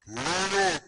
WEWE.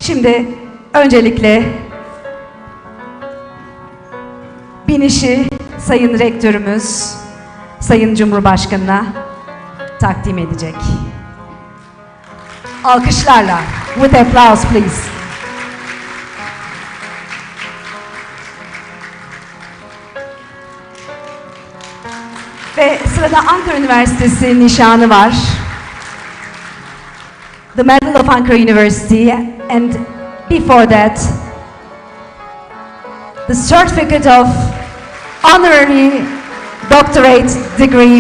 Şimdi öncelikle binişi Sayın Rektörümüz, Sayın Cumhurbaşkanı'na takdim edecek. Alkışlarla, with applause please. Ve sırada Ankara Üniversitesi nişanı var. The Medal of Ankara University, and before that, the Certificate of Honorary Doctorate degree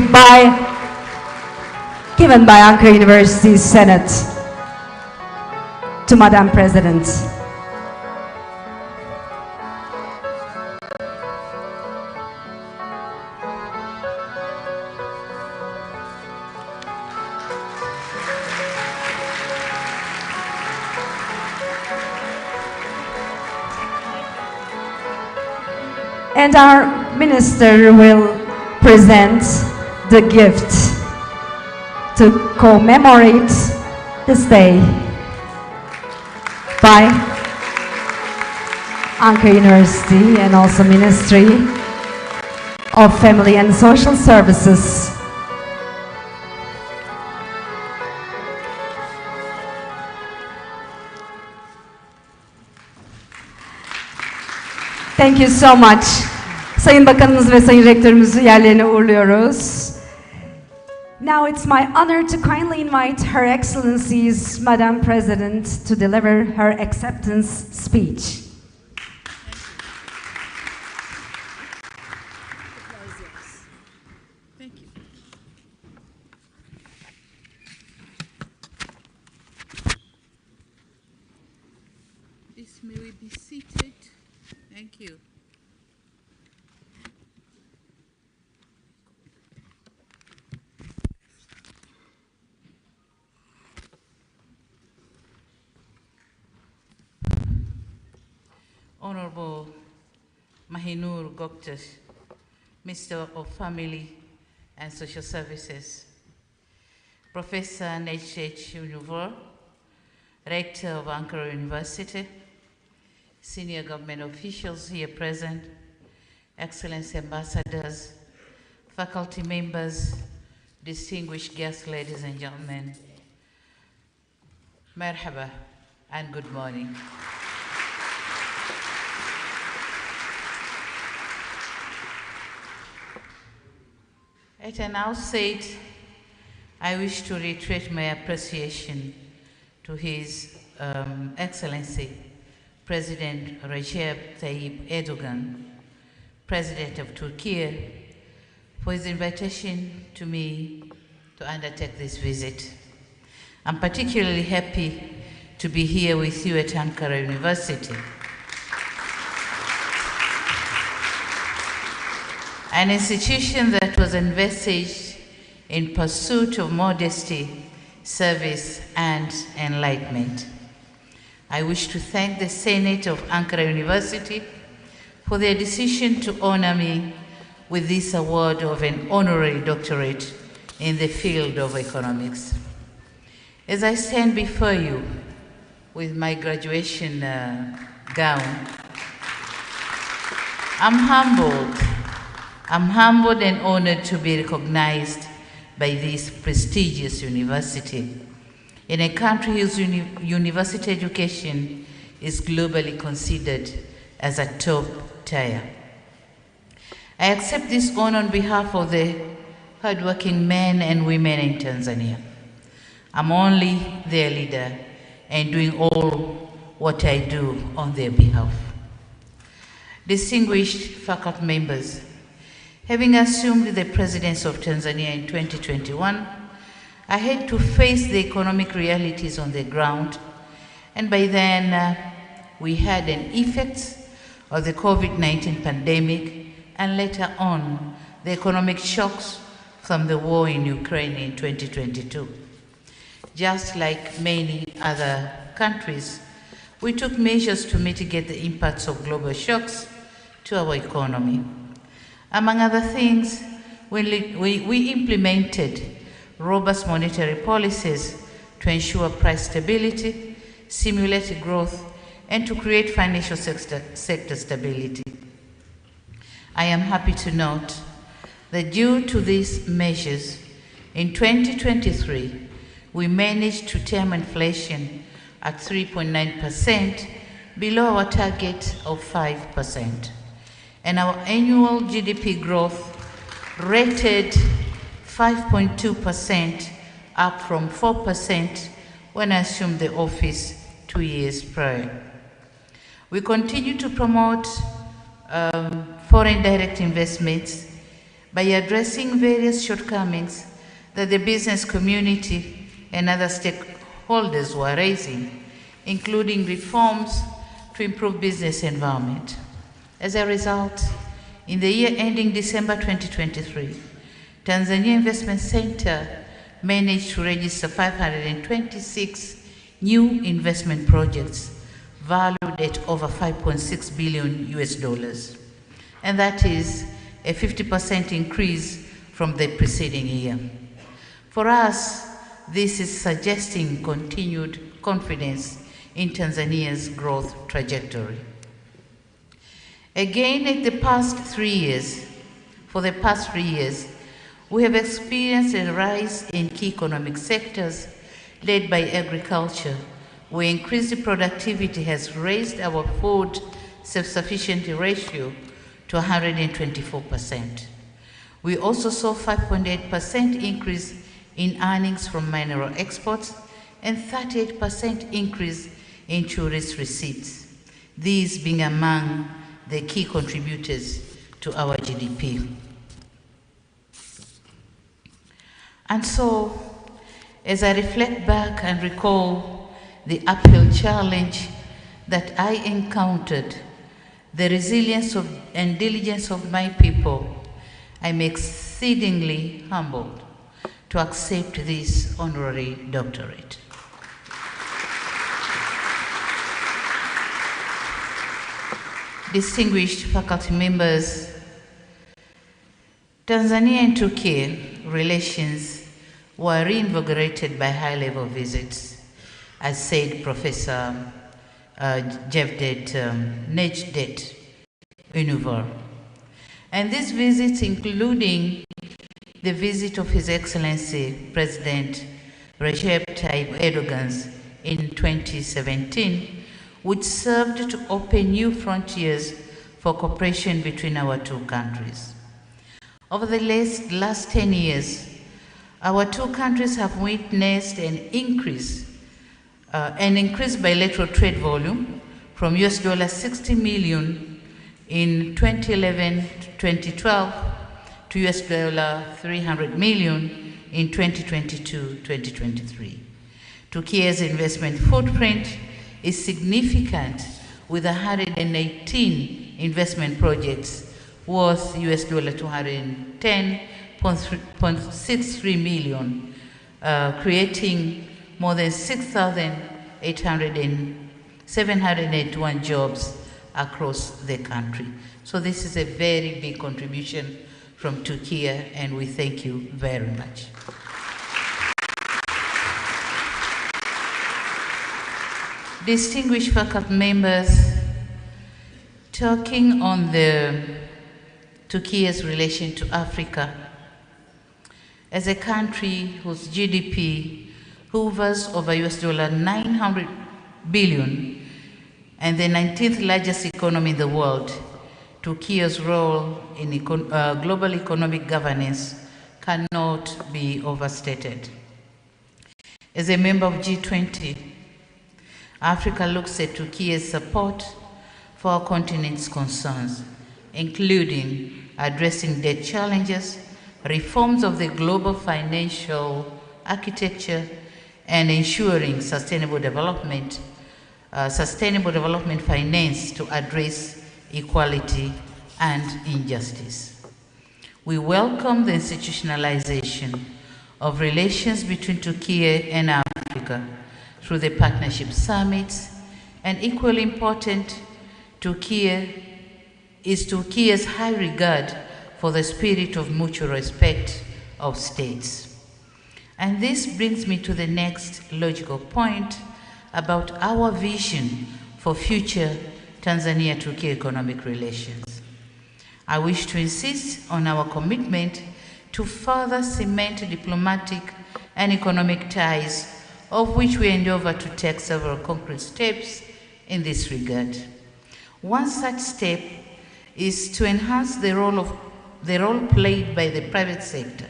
given by Ankara University Senate to Madam President. And our minister will present the gift to commemorate this day by Ankara University and also Ministry of Family and Social Services. Thank you so much. Sayın Bakanımız ve Sayın Rektörümüzü yerlerine uğurluyoruz. Now it's my honor to kindly invite Her Excellency's Madam President to deliver her acceptance speech. Thank you. Please, may we be seated? Thank you. Honorable Mahinur Goktas, Minister of Family and Social Services, Professor H.H. Univor, Rector of Ankara University, senior government officials here present, Excellency ambassadors, faculty members, distinguished guests, ladies and gentlemen, Merhaba and good morning. At an outset, I wish to reiterate my appreciation to His Excellency, President Recep Tayyip Erdogan, President of Turkey, for his invitation to me to undertake this visit. I'm particularly happy to be here with you at Ankara University. An institution that was envisaged in pursuit of modesty, service, and enlightenment. I wish to thank the Senate of Ankara University for their decision to honor me with this award of an honorary doctorate in the field of economics. As I stand before you with my graduation gown, I'm humbled and honored to be recognized by this prestigious university in a country whose university education is globally considered as a top tier. I accept this honor on behalf of the hardworking men and women in Tanzania. I'm only their leader and doing all what I do on their behalf. Distinguished faculty members, having assumed the presidency of Tanzania in 2021, I had to face the economic realities on the ground, and by then we had an effect of the COVID-19 pandemic and later on the economic shocks from the war in Ukraine in 2022. Just like many other countries, we took measures to mitigate the impacts of global shocks to our economy. Among other things, we implemented robust monetary policies to ensure price stability, stimulate growth, and to create financial sector stability. I am happy to note that due to these measures, in 2023, we managed to tame inflation at 3.9%, below our target of 5%. And our annual GDP growth rated 5.2%, up from 4% when I assumed the office 2 years prior. We continue to promote foreign direct investments by addressing various shortcomings that the business community and other stakeholders were raising, including reforms to improve business environment. As a result, in the year ending December 2023, Tanzania Investment Center managed to register 526 new investment projects valued at over $5.6 billion. and that is a 50% increase from the preceding year. For us, this is suggesting continued confidence in Tanzania's growth trajectory. Again, for the past 3 years, we have experienced a rise in key economic sectors led by agriculture, where increased productivity has raised our food self-sufficiency ratio to 124%. We also saw 5.8% increase in earnings from mineral exports and 38% increase in tourist receipts, these being among the key contributors to our GDP. And so, as I reflect back and recall the uphill challenge that I encountered, the resilience and diligence of my people, I'm exceedingly humbled to accept this honorary doctorate. Distinguished faculty members, Tanzania and Turkey relations were reinvigorated by high-level visits, as said Professor Necdet Ünver. And these visits, including the visit of His Excellency President Recep Tayyip Erdogan in 2017, which served to open new frontiers for cooperation between our two countries. Over the last 10 years, our two countries have witnessed an increased bilateral trade volume from $60 million in 2011-2012 to $300 million in 2022-2023. Turkey's investment footprint is significant, with 118 investment projects worth $210.63 million, creating more than 6,781 jobs across the country. So this is a very big contribution from Turkey, and we thank you very much. Distinguished faculty members, talking on Turkey's relation to Africa, as a country whose GDP hovers over $900 billion and the 19th largest economy in the world, Turkey's role in global economic governance cannot be overstated. As a member of G20, Africa looks at Turkey's support for our continent's concerns, including addressing debt challenges, reforms of the global financial architecture, and ensuring sustainable development finance to address equality and injustice. We welcome the institutionalization of relations between Turkey and Africa through the partnership summits, and equally important, Turkey's high regard for the spirit of mutual respect of states. And this brings me to the next logical point about our vision for future Tanzania-Turkey economic relations. I wish to insist on our commitment to further cement diplomatic and economic ties, of which we endeavor to take several concrete steps in this regard. One such step is to enhance the role played by the private sector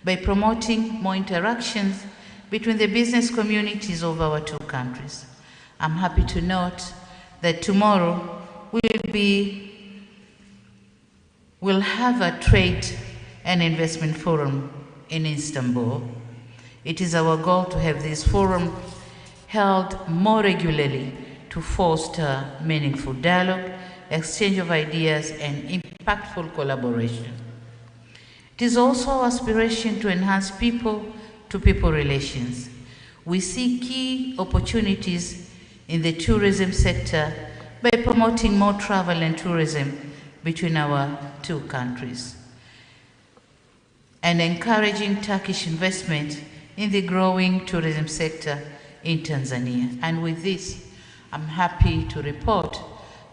by promoting more interactions between the business communities of our two countries. I'm happy to note that tomorrow we'll have a trade and investment forum in Istanbul. It is our goal to have this forum held more regularly to foster meaningful dialogue, exchange of ideas, and impactful collaboration. It is also our aspiration to enhance people-to-people relations. We see key opportunities in the tourism sector by promoting more travel and tourism between our two countries, and encouraging Turkish investment in the growing tourism sector in Tanzania. And with this, I'm happy to report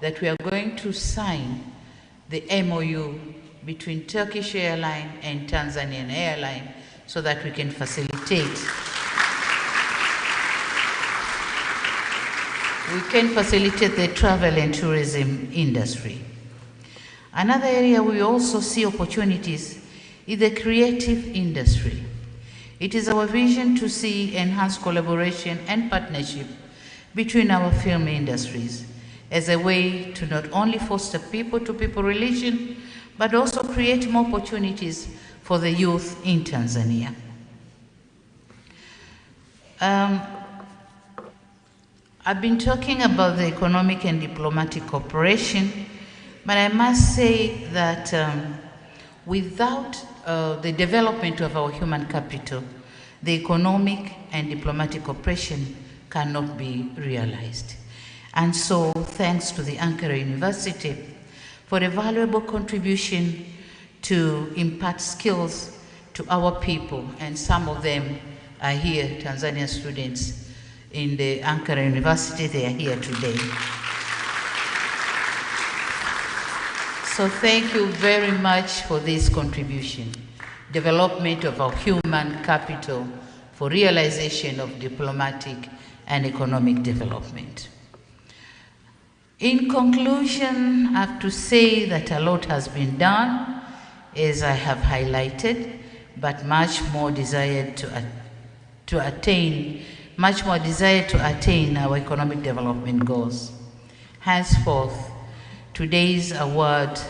that we are going to sign the MOU between Turkish Airline and Tanzanian Airline so that we can facilitate the travel and tourism industry. Another area we also see opportunities is the creative industry. It is our vision to see enhanced collaboration and partnership between our film industries as a way to not only foster people-to-people relation, but also create more opportunities for the youth in Tanzania. I've been talking about the economic and diplomatic cooperation, but I must say that without the development of our human capital, the economic and diplomatic cooperation cannot be realized. And so, thanks to the Ankara University for a valuable contribution to impart skills to our people, and some of them are here, Tanzanian students in the Ankara University, they are here today. So thank you very much for this contribution, development of our human capital for realization of diplomatic and economic development. In conclusion, I have to say that a lot has been done, as I have highlighted, but much more desired to attain our economic development goals. Henceforth, today's award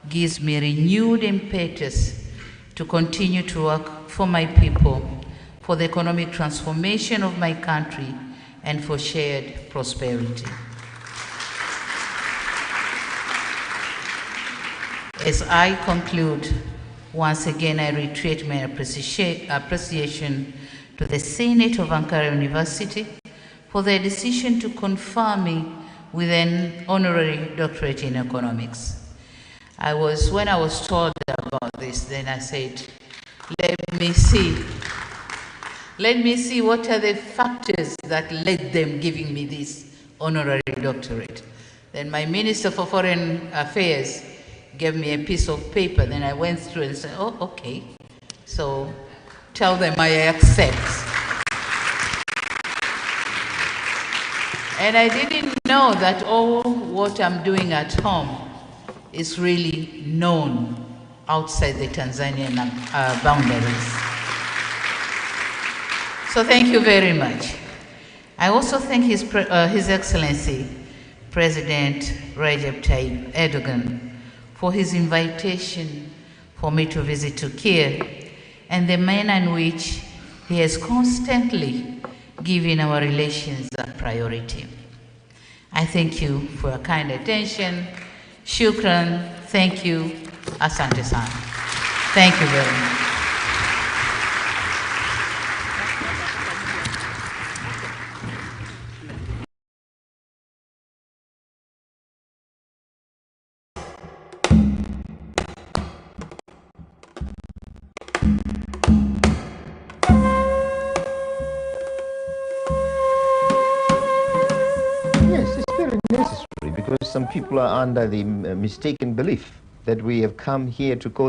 gives me renewed impetus to continue to work for my people, for the economic transformation of my country, and for shared prosperity. As I conclude, once again I reiterate my appreciation to the Senate of Ankara University for their decision to confer me with an honorary doctorate in economics. When I was told about this, then I said, let me see what are the factors that led them giving me this honorary doctorate. Then my Minister for Foreign Affairs gave me a piece of paper, then I went through and said, oh, okay. So tell them I accept. And I didn't know that all what I'm doing at home is really known outside the Tanzanian boundaries. So thank you very much. I also thank His Excellency, President Recep Tayyip Erdogan, for his invitation for me to visit Turkey and the manner in which he has constantly given our relations a priority. I thank you for your kind attention. Shukran, thank you, asante sana. Thank you very much. Because some people are under the mistaken belief that we have come here to cause